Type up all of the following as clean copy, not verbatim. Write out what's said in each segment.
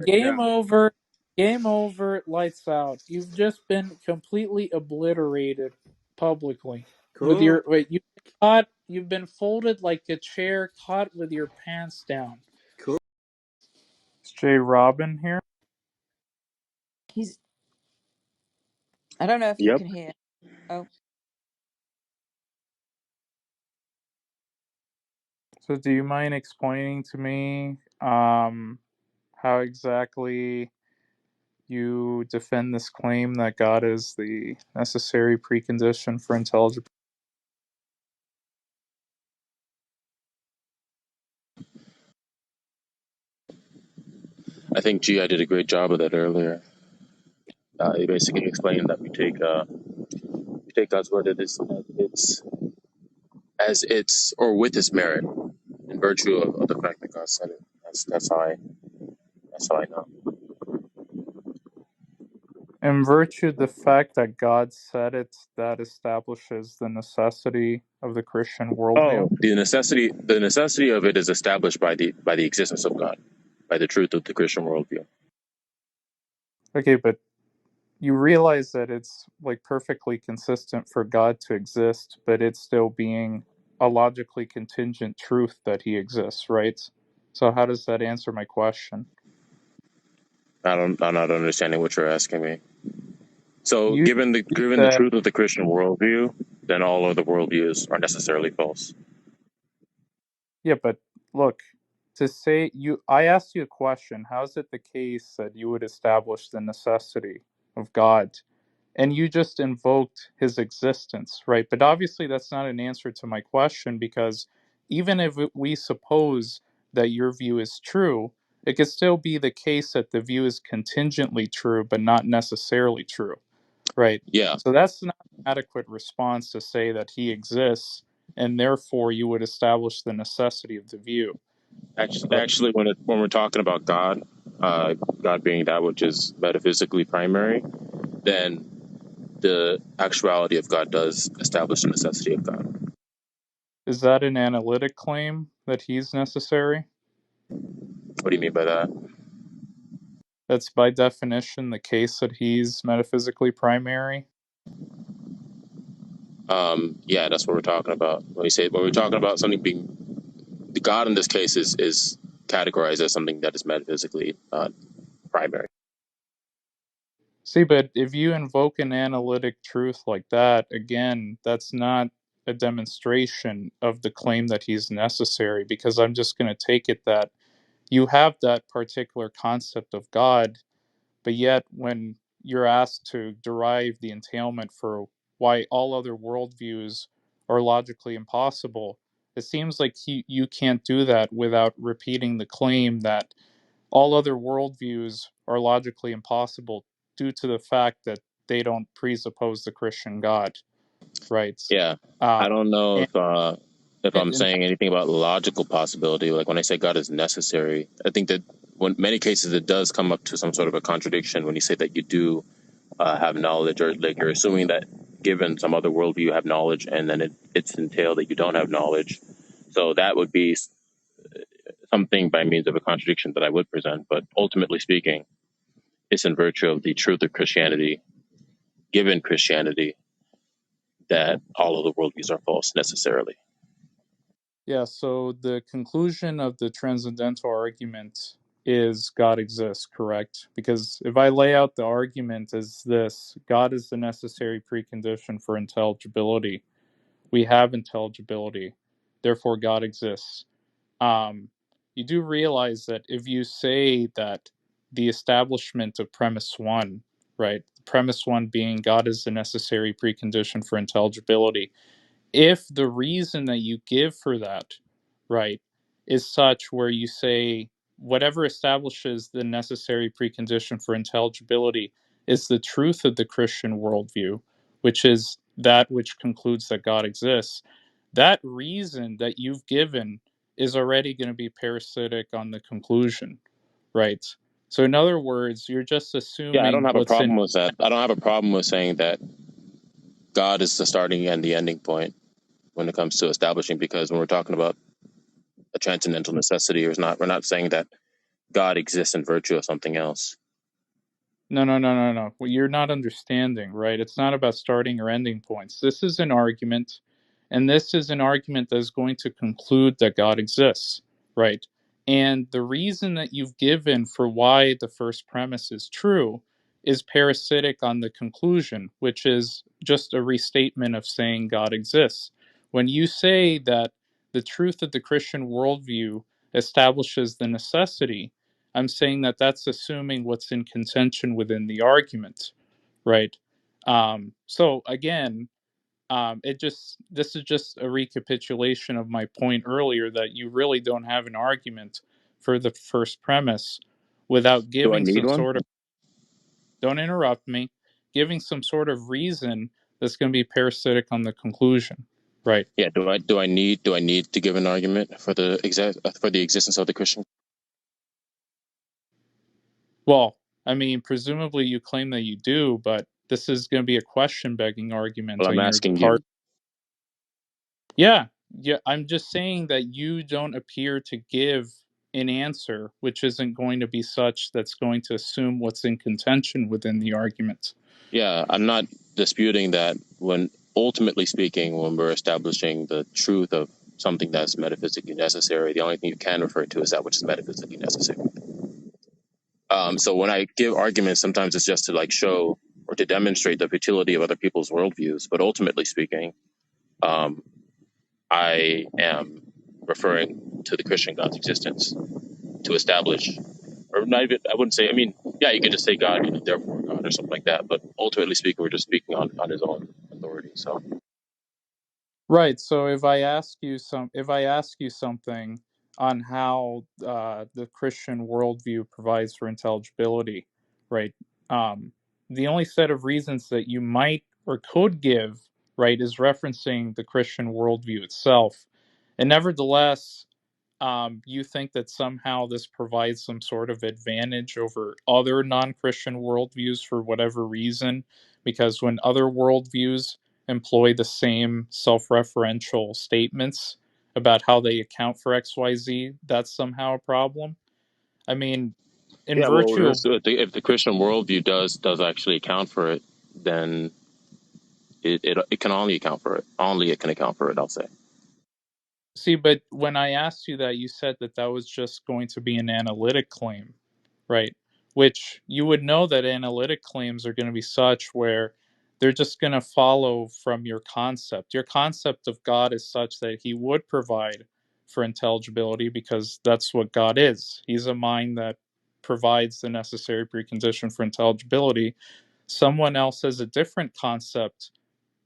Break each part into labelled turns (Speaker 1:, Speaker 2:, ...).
Speaker 1: Game over. Game over. Lights out. You've just been completely obliterated publicly. With
Speaker 2: Cool.
Speaker 1: your wait, you've been caught. You've been folded like a chair, caught with your pants down.
Speaker 2: Cool.
Speaker 1: Is Jay Robin here?
Speaker 3: He's. I don't know if you
Speaker 4: Yep.
Speaker 3: can hear. Oh,
Speaker 1: So, do you mind explaining to me how exactly you defend this claim that God is the necessary precondition for intelligibility?
Speaker 4: I think GI did a great job of that earlier. He basically explained that we take God's word as it's or with its merit in virtue of the fact that God said it. That's how I know.
Speaker 1: In virtue of the fact that God said it, that establishes the necessity of the Christian
Speaker 4: Oh,
Speaker 1: worldview.
Speaker 4: the necessity of it is established by the existence of God, by the truth of the Christian worldview.
Speaker 1: Okay, but you realize that it's like perfectly consistent for God to exist, but it's still being a logically contingent truth that he exists, right? So how does that answer my question?
Speaker 4: I'm not understanding what you're asking me. So,
Speaker 1: You
Speaker 4: given the
Speaker 1: said,
Speaker 4: truth of the Christian worldview, then all other worldviews are necessarily false.
Speaker 1: yeah, but look, to say I asked you a question. How is it the case that you would establish the necessity of God? And you just invoked his existence, right? But obviously, that's not an answer to my question, because even if we suppose that your view is true, it could still be the case that the view is contingently true, but not necessarily true, right?
Speaker 4: Yeah.
Speaker 1: So that's not an adequate response to say that he exists, and therefore you would establish the necessity of the view, right?
Speaker 4: Actually, when we're talking about God, God being that which is metaphysically primary, then the actuality of God does establish the necessity of God.
Speaker 1: Is that an analytic claim that he's necessary?
Speaker 4: What do you mean by that?
Speaker 1: That's by definition the case that he's metaphysically primary.
Speaker 4: Yeah, that's what we're talking about. When we're talking about something being the God in this case is categorized as something that is metaphysically primary.
Speaker 1: See, but if you invoke an analytic truth like that, again, that's not a demonstration of the claim that he's necessary, because I'm just going to take it that you have that particular concept of God, but yet when you're asked to derive the entailment for why all other worldviews are logically impossible, it seems like you can't do that without repeating the claim that all other worldviews are logically impossible due to the fact that they don't presuppose the Christian God, right?
Speaker 4: Yeah,
Speaker 1: Uh,
Speaker 4: I don't know
Speaker 1: and,
Speaker 4: if I'm
Speaker 1: and
Speaker 4: saying anything about logical possibility. Like when I say God is necessary, I think that when many cases it does come up to some sort of a contradiction when you say that you do have knowledge, or like you're assuming that given some other worldview you have knowledge, and then it's entailed that you don't have knowledge. So that would be something by means of a contradiction that I would present. But ultimately speaking, it's in virtue of the truth of Christianity, given Christianity, that all of the worldviews are false necessarily.
Speaker 1: yeah, so the conclusion of the transcendental argument is God exists, correct? Because if I lay out the argument as this, God is the necessary precondition for intelligibility. We have intelligibility, therefore God exists. um, you do realize that if you say that the establishment of premise one, right, premise one being God is the necessary precondition for intelligibility, if the reason that you give for that, right, is such where you say whatever establishes the necessary precondition for intelligibility is the truth of the Christian worldview, which is that which concludes that God exists, that reason that you've given is already going to be parasitic on the conclusion, right? So, in other words, you're just
Speaker 4: Yeah, I don't
Speaker 1: assuming
Speaker 4: have a
Speaker 1: what's in.
Speaker 4: problem with that. I don't have a problem with saying that God is the starting and the ending point when it comes to establishing, because when we're talking about a transcendental necessity, or is not, we're not saying that God exists in virtue of something else.
Speaker 1: No, no, no, no, no. Well, you're not understanding, right? It's not about starting or ending points. This is an argument, and this is an argument that is going to conclude that God exists, right? And the reason that you've given for why the first premise is true is parasitic on the conclusion, which is just a restatement of saying God exists. When you say that the truth of the Christian worldview establishes the necessity, I'm saying that that's assuming what's in contention within the argument, right? So again, this is just a recapitulation of my point earlier that you really don't have an argument for the first premise without
Speaker 4: Do I
Speaker 1: giving
Speaker 4: need
Speaker 1: some
Speaker 4: one?
Speaker 1: sort of, don't interrupt me, giving some sort of reason that's going to be parasitic on the conclusion, right?
Speaker 4: Yeah. Do I need to give an argument for the existence of the Christian?
Speaker 1: Well, I mean, presumably you claim that you do, but this is going to be a question begging argument
Speaker 4: Well, I'm
Speaker 1: on your
Speaker 4: asking
Speaker 1: part.
Speaker 4: you.
Speaker 1: Yeah, yeah. I'm just saying that you don't appear to give an answer, which isn't going to be such that's going to assume what's in contention within the argument.
Speaker 4: Yeah, I'm not disputing that. When ultimately speaking, when we're establishing the truth of something that's metaphysically necessary, the only thing you can refer to is that which is metaphysically necessary. So when I give arguments, sometimes it's just to like show or to demonstrate the futility of other people's worldviews. But ultimately speaking, um, I am referring to the Christian God's existence to establish, or not even, I wouldn't say, I mean, yeah, you could just say God, therefore God, or something like that. But ultimately speaking, we're just speaking on his own authority. So,
Speaker 1: Right. So if I ask you something on how the Christian worldview provides for intelligibility, right? Um, the only set of reasons that you might or could give, right, is referencing the Christian worldview itself. And nevertheless, you think that somehow this provides some sort of advantage over other non-Christian worldviews for whatever reason, because when other worldviews employ the same self-referential statements about how they account for XYZ, that's somehow a problem. I mean, in
Speaker 4: yeah, well,
Speaker 1: virtue of,
Speaker 4: if the Christian worldview does actually account for it, then it can only account for it. Only it can account for it, I'll say.
Speaker 1: see, but when I asked you that, you said that that was just going to be an analytic claim, right? Which you would know that analytic claims are going to be such where they're just going to follow from your concept. Your concept of God is such that he would provide for intelligibility because that's what God is. He's a mind that provides the necessary precondition for intelligibility. Someone else has a different concept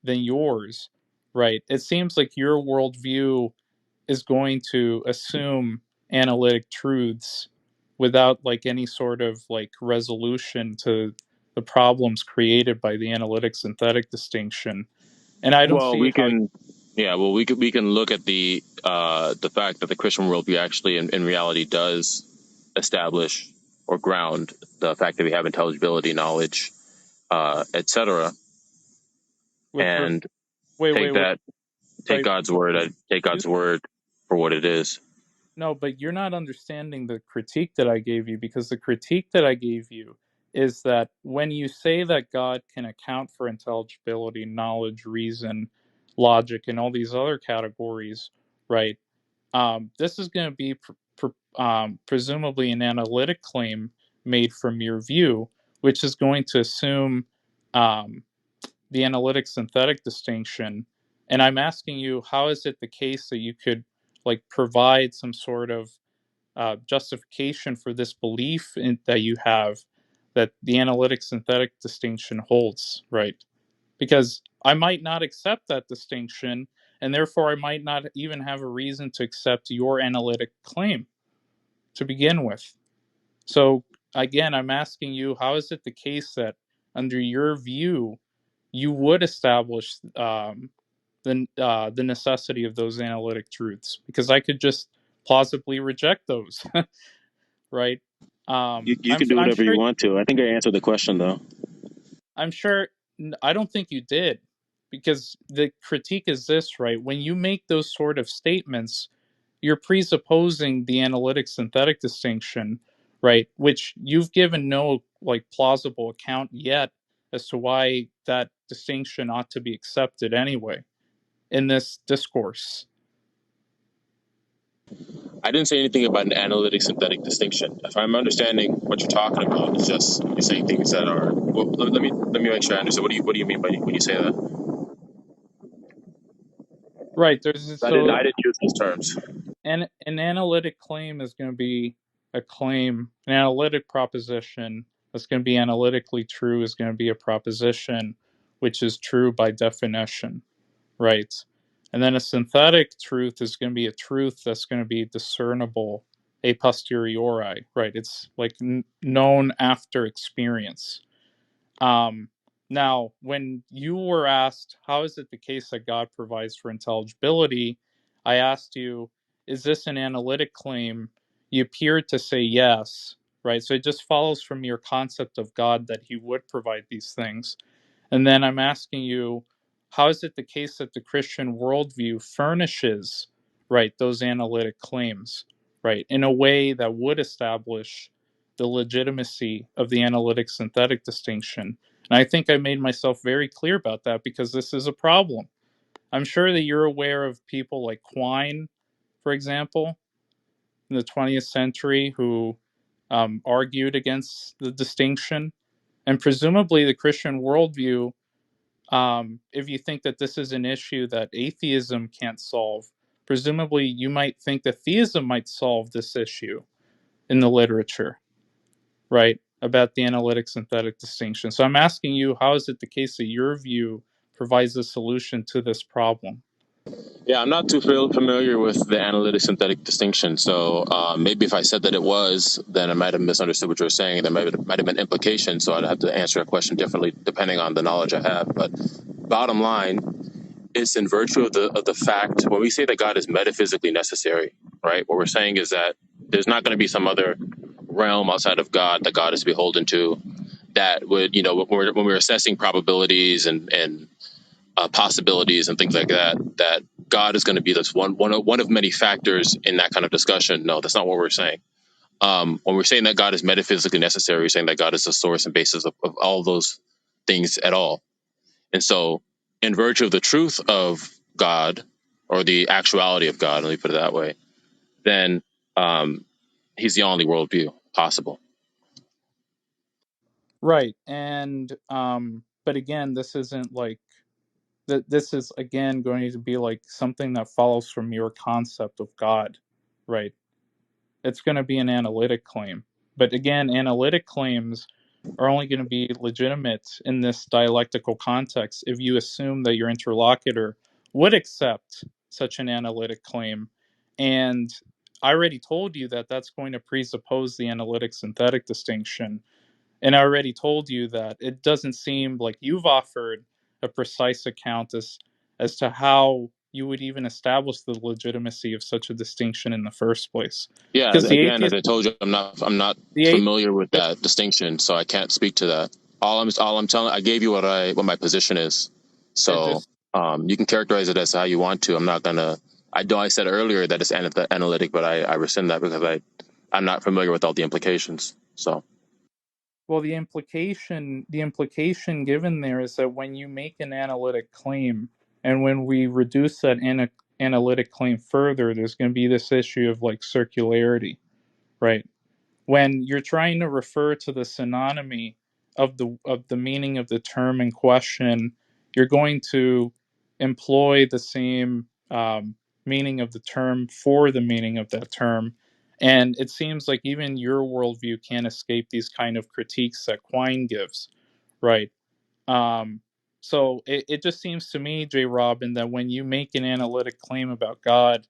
Speaker 1: than yours, right? It seems like your worldview is going to assume analytic truths without like any sort of like resolution to the problems created by the analytic synthetic distinction. And I don't
Speaker 4: Well,
Speaker 1: see
Speaker 4: we
Speaker 1: how.
Speaker 4: can, yeah, well, we can look at the fact that the Christian worldview actually, in reality, does establish or ground the fact that we have intelligibility, knowledge, etc.,
Speaker 1: with
Speaker 4: and
Speaker 1: wait, wait,
Speaker 4: take
Speaker 1: wait,
Speaker 4: that,
Speaker 1: right,
Speaker 4: take
Speaker 1: you,
Speaker 4: God's word for what it is.
Speaker 1: no, but you're not understanding the critique that I gave you, because the critique that I gave you is that when you say that God can account for intelligibility, knowledge, reason, logic, and all these other categories, right? This is going to be presumably an analytic claim made from your view, which is going to assume um, the analytic synthetic distinction. And I'm asking you, how is it the case that you could like provide some sort of justification for this belief that you have that the analytic synthetic distinction holds, right? Because I might not accept that distinction, and therefore I might not even have a reason to accept your analytic claim to begin with. So, again, I'm asking you, how is it the case that under your view, you would establish the necessity of those analytic truths? Because I could just plausibly reject those, right?
Speaker 4: You can do
Speaker 1: I'm
Speaker 4: whatever you
Speaker 1: sure
Speaker 4: want to. I think I answered the question though.
Speaker 1: I'm sure I don't think you did, because the critique is this, right? When you make those sort of statements, you're presupposing the analytic synthetic distinction, right? Which you've given no like plausible account yet as to why that distinction ought to be accepted anyway in this discourse.
Speaker 4: I didn't say anything about an analytic synthetic distinction. If I'm understanding what you're talking about, it's just you're saying things that are. Well, let me make sure I understand. What do you mean by when you say that?
Speaker 1: Right. There's
Speaker 4: I
Speaker 1: so
Speaker 4: didn't use those terms.
Speaker 1: an analytic claim is going to be a claim, an analytic proposition that's going to be analytically true is going to be a proposition which is true by definition, right? And then a synthetic truth is going to be a truth that's going to be discernible a posteriori, right? It's like known after experience. Um, Now, when you were asked, how is it the case that God provides for intelligibility? I asked you, is this an analytic claim? You appeared to say yes, right? So it just follows from your concept of God that he would provide these things. And then I'm asking you, how is it the case that the Christian worldview furnishes, right, those analytic claims, right, in a way that would establish the legitimacy of the analytic synthetic distinction? And I think I made myself very clear about that because this is a problem. I'm sure that you're aware of people like Quinn, for example, in the 20th century, who argued against the distinction. And presumably, the Christian worldview, if you think that this is an issue that atheism can't solve, presumably you might think that theism might solve this issue in the literature, right? About the analytic synthetic distinction. So I'm asking you, how is it the case that your view provides a solution to this problem?
Speaker 4: Yeah, I'm not too familiar with the analytic synthetic distinction. So maybe if I said that it was, then I might have misunderstood what you were saying. There might have been implication. So I'd have to answer a question differently depending on the knowledge I have. But bottom line, it's in virtue of the fact when we say that God is metaphysically necessary, right? What we're saying is that there's not going to be some other realm outside of God that God is beholden to that would, when we're assessing probabilities and possibilities and things like that, that God is going to be this one of many factors in that kind of discussion. No, that's not what we're saying. When we're saying that God is metaphysically necessary, we're saying that God is the source and basis of all those things at all. And so, in virtue of the truth of God or the actuality of God, let me put it that way, then he's the only worldview possible.
Speaker 1: Right. And but again, this isn't like that. This is again going to be like something that follows from your concept of God, right? It's going to be an analytic claim. But again, analytic claims are only going to be legitimate in this dialectical context if you assume that your interlocutor would accept such an analytic claim. And I already told you that that's going to presuppose the analytic synthetic distinction. And I already told you that it doesn't seem like you've offered a precise account as to how you would even establish the legitimacy of such a distinction in the first place.
Speaker 4: Yeah,
Speaker 1: Because the
Speaker 4: again, as
Speaker 1: atheist,
Speaker 4: I told you, I'm not
Speaker 1: the atheist
Speaker 4: familiar with
Speaker 1: just,
Speaker 4: that distinction, so I can't speak to that. All I'm telling, I gave you what my position is.
Speaker 1: it
Speaker 4: So
Speaker 1: just
Speaker 4: you can characterize it as how you want to. I'm not gonna. I know I said earlier that it's analytic, but I rescind that because I'm not familiar with all the implications. So
Speaker 1: well, the implication given there is that when you make an analytic claim, and when we reduce that analytic claim further, there's going to be this issue of like circularity, right? When you're trying to refer to the synonymy of the meaning of the term in question, you're going to employ the same meaning of the term for the meaning of that term. And it seems like even your worldview can't escape these kind of critiques that Quine gives, right? Um, so it just seems to me, J. Robin, that when you make an analytic claim about God,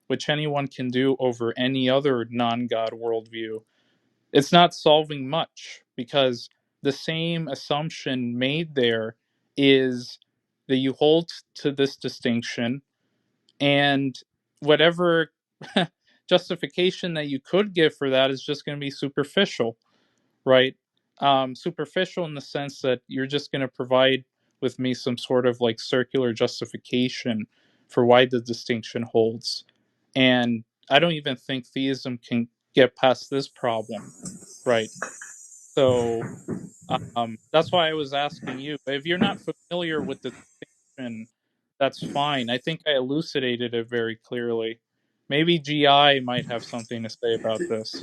Speaker 1: which anyone can do over any other non God worldview, it's not solving much because the same assumption made there is that you hold to this distinction, and whatever justification that you could give for that is just going to be superficial, right? Superficial in the sense that you're just going to provide with me some sort of like circular justification for why the distinction holds. And I don't even think theism can get past this problem, right? So that's why I was asking you. If you're not familiar with the distinction, that's fine. I think I elucidated it very clearly. Maybe GI might have something to say about this.